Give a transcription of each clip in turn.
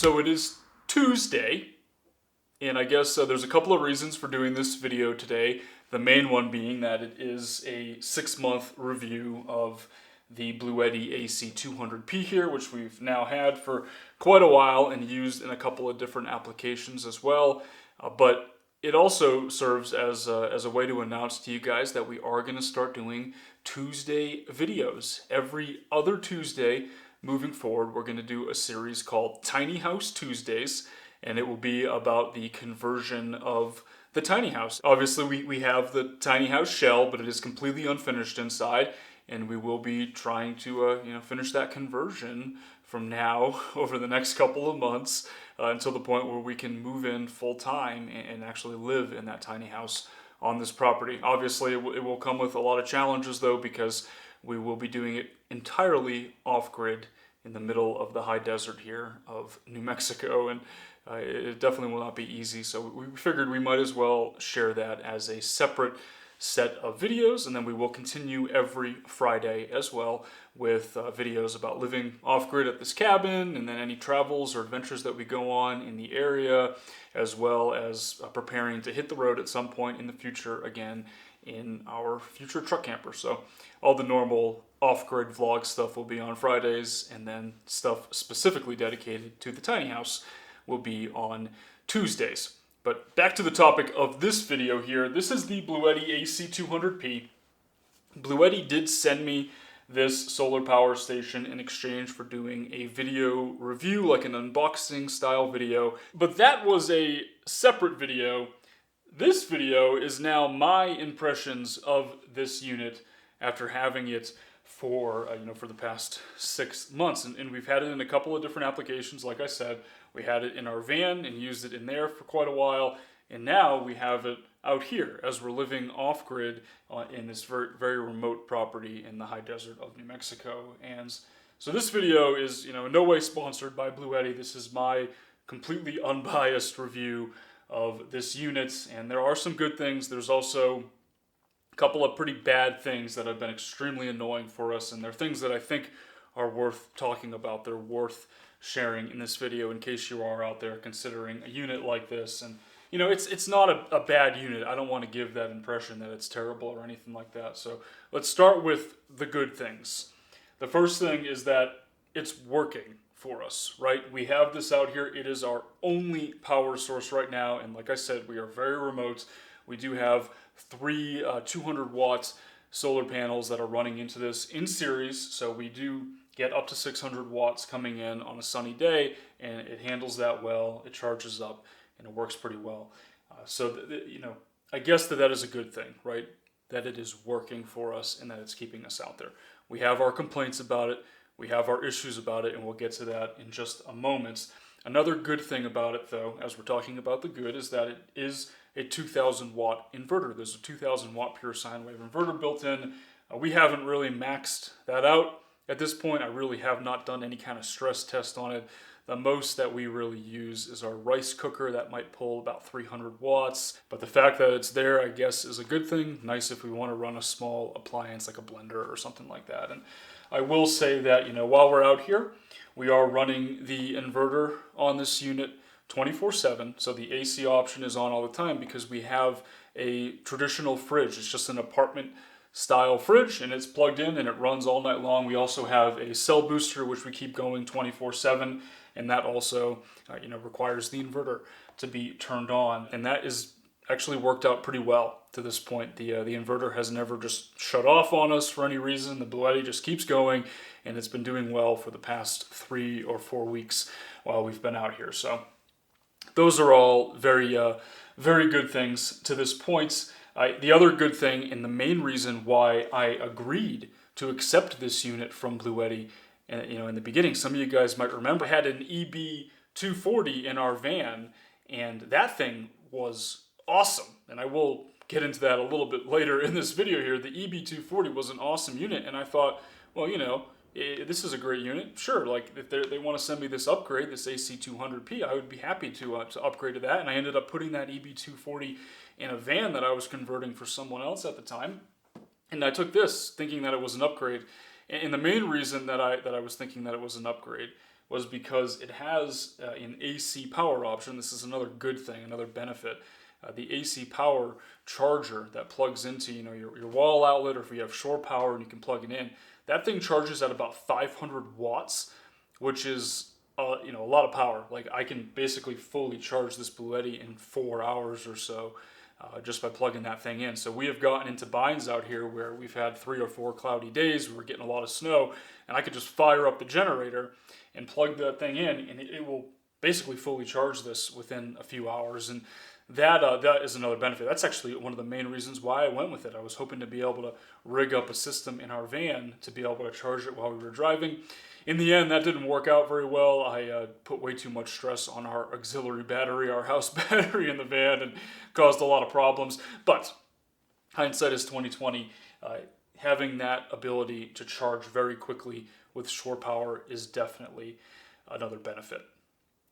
So it is Tuesday, and I guess there's a couple of reasons for doing this video today. The main one being that it is a 6-month review of the Bluetti AC200P here, which we've now had for quite a while and used in a couple of different applications as well. But it also serves as a way to announce to you guys that we are going to start doing Tuesday videos. Every other Tuesday moving forward, we're going to do a series called Tiny House Tuesdays, and it will be about the conversion of the tiny house. Obviously, we have the tiny house shell, but it is completely unfinished inside, and we will be trying to finish that conversion from now over the next couple of months until the point where we can move in full time and actually live in that tiny house on this property. Obviously, it will come with a lot of challenges though, because we will be doing it entirely off-grid in the middle of the high desert here of New Mexico, and it definitely will not be easy. So we figured we might as well share that as a separate set of videos, and then we will continue every Friday as well with videos about living off-grid at this cabin, and then any travels or adventures that we go on in the area, as well as preparing to hit the road at some point in the future again in our future truck camper. So all the normal off-grid vlog stuff will be on Fridays, and then stuff specifically dedicated to the tiny house will be on Tuesdays. But back to the topic of this video here. This is the Bluetti AC200P. Bluetti did send me this solar power station in exchange for doing a video review, like an unboxing style video. But that was a separate video. This video is now my impressions of this unit after having it for for the past 6 months, and we've had it in a couple of different applications. Like I said, we had it in our van and used it in there for quite a while, and now we have it out here as we're living off-grid in this very, very remote property in the high desert of New Mexico. And so this video is in no way sponsored by Bluetti. This is my completely unbiased review of this unit, and there are some good things. There's also a couple of pretty bad things that have been extremely annoying for us, and they're things that I think are worth talking about. They're worth sharing in this video in case you are out there considering a unit like this. And it's not a bad unit. I don't want to give that impression that it's terrible or anything like that. So let's start with the good things. The first thing is that it's working for us, right? We have this out here. It is our only power source right now, and like I said, we are very remote. We do have 3 200 watt solar panels that are running into this in series, so we do get up to 600 watts coming in on a sunny day, and it handles that well. It charges up, and it works pretty well. I guess that is a good thing, right? That it is working for us and that it's keeping us out there. We have our complaints about it. We have our issues about it, and we'll get to that in just a moment. Another good thing about it, though, as we're talking about the good, is that it is a 2,000 watt inverter. There's a 2,000 watt pure sine wave inverter built in. We haven't really maxed that out at this point. I really have not done any kind of stress test on it. The most that we really use is our rice cooker that might pull about 300 watts. But the fact that it's there, I guess, is a good thing. Nice if we want to run a small appliance like a blender or something like that. And I will say that, while we're out here, we are running the inverter on this unit 24/7. So the AC option is on all the time because we have a traditional fridge. It's just an apartment style fridge, and it's plugged in and it runs all night long. We also have a cell booster which we keep going 24/7, and that also requires the inverter to be turned on, and that is actually worked out pretty well to this point. The inverter has never just shut off on us for any reason. The Bluetti just keeps going, and it's been doing well for the past 3 or 4 weeks while we've been out here. So those are all very very good things to this point. The other good thing, and the main reason why I agreed to accept this unit from Bluetti, in the beginning, some of you guys might remember, I had an EB240 in our van, and that thing was awesome. And I will get into that a little bit later in this video here. The EB240 was an awesome unit, and I thought, well, this is a great unit. Sure, like if they want to send me this upgrade, this AC200P, I would be happy to upgrade to that. And I ended up putting that EB240 in a van that I was converting for someone else at the time. And I took this thinking that it was an upgrade. And the main reason that I was thinking that it was an upgrade was because it has an AC power option. This is another good thing, another benefit. The AC power charger that plugs into your wall outlet, or if you have shore power and you can plug it in, that thing charges at about 500 watts, which is a lot of power. Like, I can basically fully charge this Bluetti in 4 hours or so just by plugging that thing in. So we have gotten into binds out here where we've had 3 or 4 cloudy days, we're getting a lot of snow, and I could just fire up the generator and plug that thing in, and it will basically fully charge this within a few hours. And that is another benefit. That's actually one of the main reasons why I went with it. I was hoping to be able to rig up a system in our van to be able to charge it while we were driving. In the end, that didn't work out very well. I put way too much stress on our auxiliary battery, our house battery in the van, and caused a lot of problems. But hindsight is 20/20. Having that ability to charge very quickly with shore power is definitely another benefit.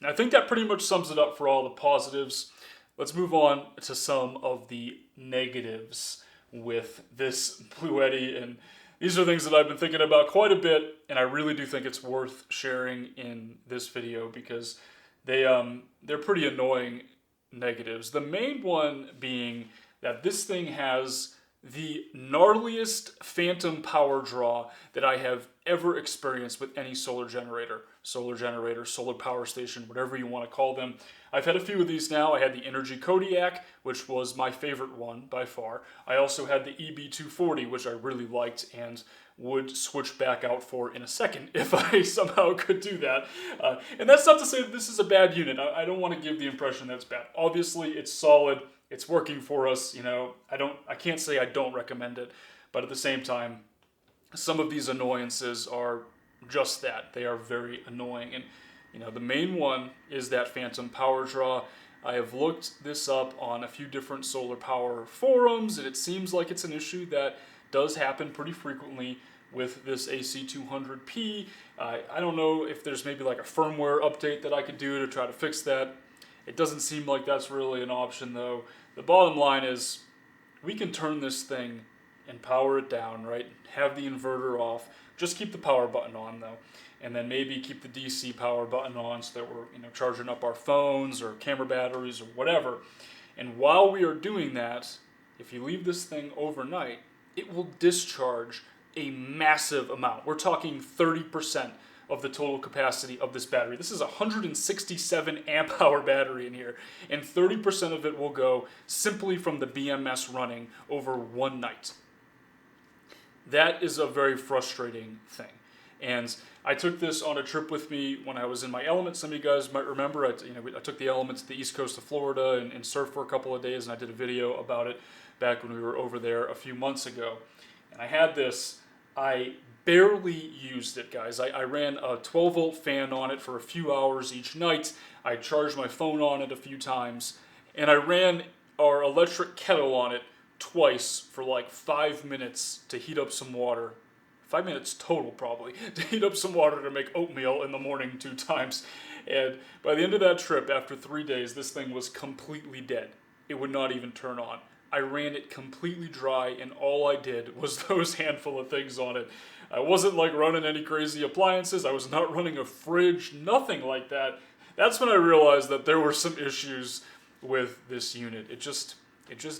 And I think that pretty much sums it up for all the positives. Let's move on to some of the negatives with this Bluetti, and these are things that I've been thinking about quite a bit, and I really do think it's worth sharing in this video because they're pretty annoying negatives. The main one being that this thing has the gnarliest phantom power draw that I have ever experienced with any solar generator, solar power station, whatever you want to call them. I've had a few of these now. I had the Energy Kodiak, which was my favorite one by far. I also had the EB240, which I really liked and would switch back out for in a second if I somehow could do that. And that's not to say that this is a bad unit. I don't want to give the impression that it's bad. Obviously, it's solid. It's working for us. I can't say I don't recommend it, but at the same time, some of these annoyances are just that. They are very annoying. And the main one is that phantom power draw. I have looked this up on a few different solar power forums, and it seems like it's an issue that does happen pretty frequently with this AC200P. I don't know if there's maybe like a firmware update that I could do to try to fix that. It doesn't seem like that's really an option, though. The bottom line is we can turn this thing and power it down, right? Have the inverter off. Just keep the power button on, though. And then maybe keep the DC power button on so that we're charging up our phones or camera batteries or whatever. And while we are doing that, if you leave this thing overnight, it will discharge a massive amount. We're talking 30% of the total capacity of this battery. This is a 167 amp hour battery in here, and 30% of it will go simply from the BMS running over one night. That is a very frustrating thing. And I took this on a trip with me when I was in my element. Some of you guys might remember I took the element to the east coast of Florida and surfed for a couple of days, and I did a video about it back when we were over there a few months ago. And I had this. I barely used it, guys. I ran a 12-volt fan on it for a few hours each night. I charged my phone on it a few times, and I ran our electric kettle on it twice for like 5 minutes to heat up some water. 5 minutes total, probably, to heat up some water to make oatmeal in the morning 2 times. And by the end of that trip, after 3 days, this thing was completely dead. It would not even turn on. I ran it completely dry, and all I did was those handful of things on it. I wasn't like running any crazy appliances. I was not running a fridge, nothing like that. That's when I realized that there were some issues with this unit. It just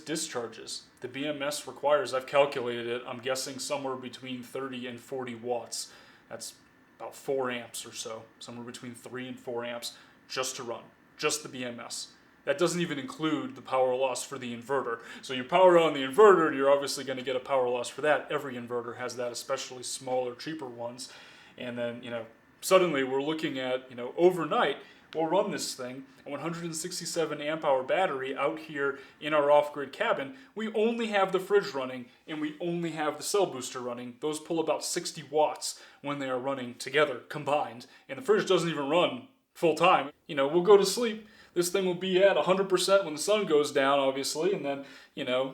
discharges. The BMS requires, I've calculated it, I'm guessing somewhere between 30 and 40 watts. That's about 4 amps or so, somewhere between 3 and 4 amps just to run, just the BMS. That doesn't even include the power loss for the inverter. So you power on the inverter, and you're obviously going to get a power loss for that. Every inverter has that, especially smaller, cheaper ones. And then, suddenly we're looking at, overnight, we'll run this thing, a 167 amp hour battery out here in our off-grid cabin. We only have the fridge running, and we only have the cell booster running. Those pull about 60 watts when they are running together, combined. And the fridge doesn't even run full time. We'll go to sleep. This thing will be at 100% when the sun goes down, obviously, and then,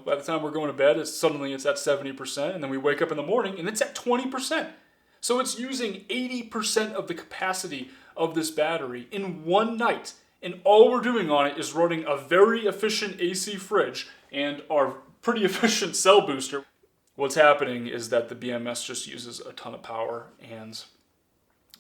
by the time we're going to bed, it's at 70%, and then we wake up in the morning, and it's at 20%. So it's using 80% of the capacity of this battery in one night, and all we're doing on it is running a very efficient AC fridge and our pretty efficient cell booster. What's happening is that the BMS just uses a ton of power, and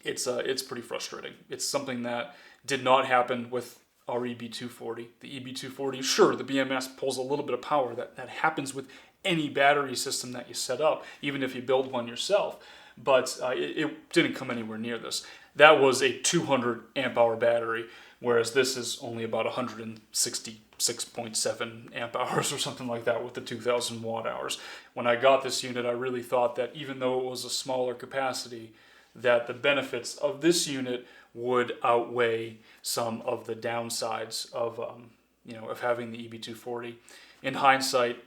it's pretty frustrating. It's something that did not happen with our EB240. The EB240, sure, the BMS pulls a little bit of power. That happens with any battery system that you set up, even if you build one yourself. But it didn't come anywhere near this. That was a 200 amp hour battery, whereas this is only about 166.7 amp hours or something like that with the 2000 watt hours. When I got this unit, I really thought that even though it was a smaller capacity, that the benefits of this unit would outweigh some of the downsides of of having the EB240. In hindsight,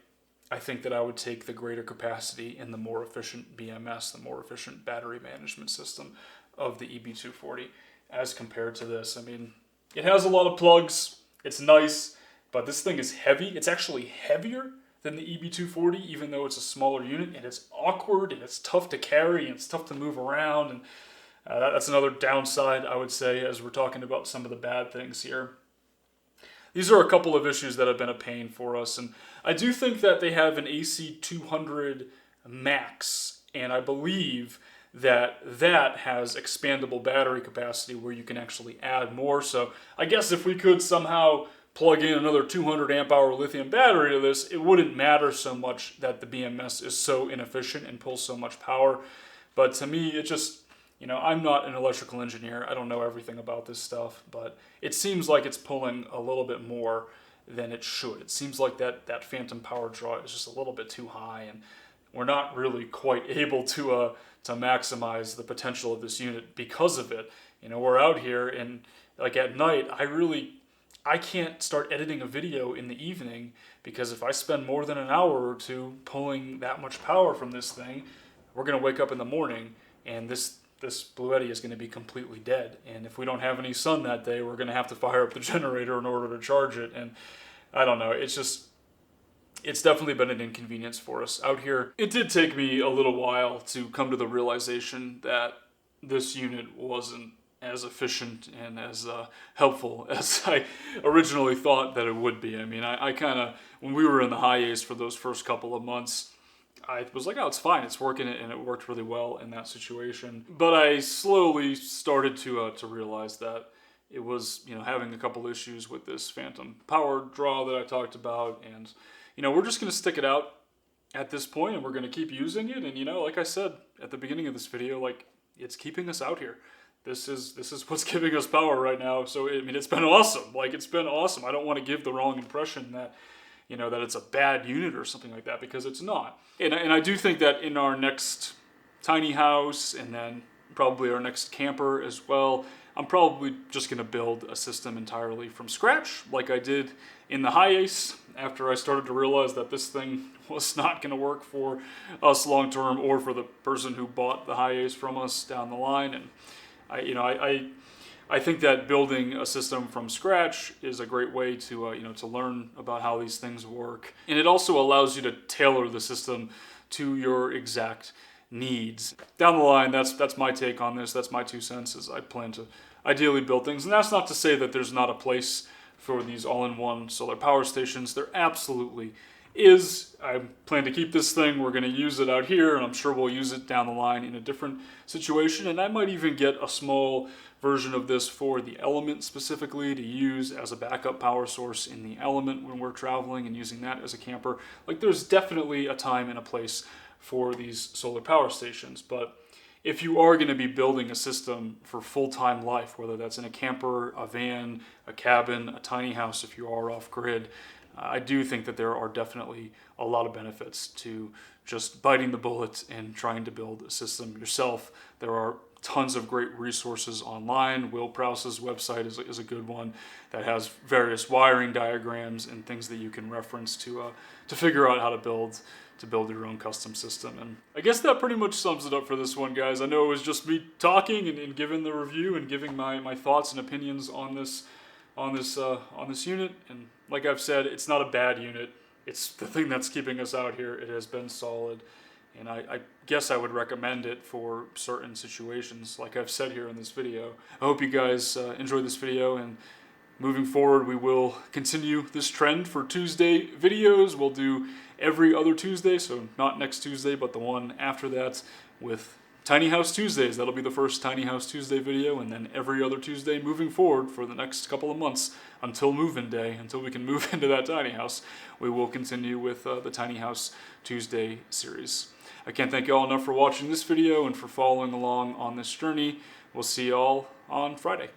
I think that I would take the greater capacity and the more efficient BMS, the more efficient battery management system of the EB240 as compared to this. I mean, it has a lot of plugs, it's nice, but this thing is heavy. It's actually heavier than the EB240, even though it's a smaller unit, and it's awkward, and it's tough to carry, and it's tough to move around, and that's another downside, I would say, as we're talking about some of the bad things here. These are a couple of issues that have been a pain for us, and I do think that they have an AC200 Max, and I believe that has expandable battery capacity where you can actually add more. So I guess if we could somehow plug in another 200 amp hour lithium battery to this, it wouldn't matter so much that the BMS is so inefficient and pulls so much power. But to me, it just, I'm not an electrical engineer. I don't know everything about this stuff, but it seems like it's pulling a little bit more than it should. It seems like that phantom power draw is just a little bit too high, and we're not really quite able to maximize the potential of this unit because of it. We're out here, and like at night, I can't start editing a video in the evening, because if I spend more than an hour or two pulling that much power from this thing, we're going to wake up in the morning and this Bluetti is going to be completely dead. And if we don't have any sun that day, we're going to have to fire up the generator in order to charge it. And I don't know, it's definitely been an inconvenience for us out here. It did take me a little while to come to the realization that this unit wasn't as efficient and as helpful as I originally thought that it would be. I mean, I kind of, when we were in the high A's for those first couple of months, I was like, oh, it's fine, it's working, and it worked really well in that situation. But I slowly started to realize that it was, having a couple issues with this phantom power draw that I talked about, and, we're just going to stick it out at this point, and we're going to keep using it, and, like I said at the beginning of this video, like, it's keeping us out here. This is what's giving us power right now. So, I mean, it's been awesome. Like, it's been awesome. I don't want to give the wrong impression that, that it's a bad unit or something like that, because it's not. And I do think that in our next tiny house, and then probably our next camper as well, I'm probably just going to build a system entirely from scratch, like I did in the high Ace, after I started to realize that this thing was not going to work for us long term, or for the person who bought the high Ace from us down the line. And I think that building a system from scratch is a great way to to learn about how these things work, and it also allows you to tailor the system to your exact needs. Down the line, that's my take on this. That's my 2 cents. Is I plan to ideally build things, and that's not to say that there's not a place for these all-in-one solar power stations. There absolutely is. I plan to keep this thing. We're going to use it out here, and I'm sure we'll use it down the line in a different situation, and I might even get a small version of this for the Element specifically, to use as a backup power source in the Element when we're traveling, and using that as a camper. Like, there's definitely a time and a place for these solar power stations, but if you are going to be building a system for full-time life, whether that's in a camper, a van, a cabin, a tiny house if you are off-grid, I do think that there are definitely a lot of benefits to just biting the bullet and trying to build a system yourself. There are tons of great resources online. Will Prowse's website is a good one that has various wiring diagrams and things that you can reference to figure out how to build your own custom system. And I guess that pretty much sums it up for this one, guys. I know it was just me talking and giving the review and giving my thoughts and opinions on this unit. And like I've said, it's not a bad unit. It's the thing that's keeping us out here. It has been solid, and I guess I would recommend it for certain situations, like I've said here in this video. I hope you guys enjoyed this video, and moving forward, we will continue this trend for Tuesday videos. We'll do every other Tuesday, so not next Tuesday, but the one after that, with Tiny House Tuesdays. That'll be the first Tiny House Tuesday video, and then every other Tuesday moving forward for the next couple of months until move-in day, until we can move into that tiny house. We will continue with the Tiny House Tuesday series. I can't thank you all enough for watching this video and for following along on this journey. We'll see you all on Friday.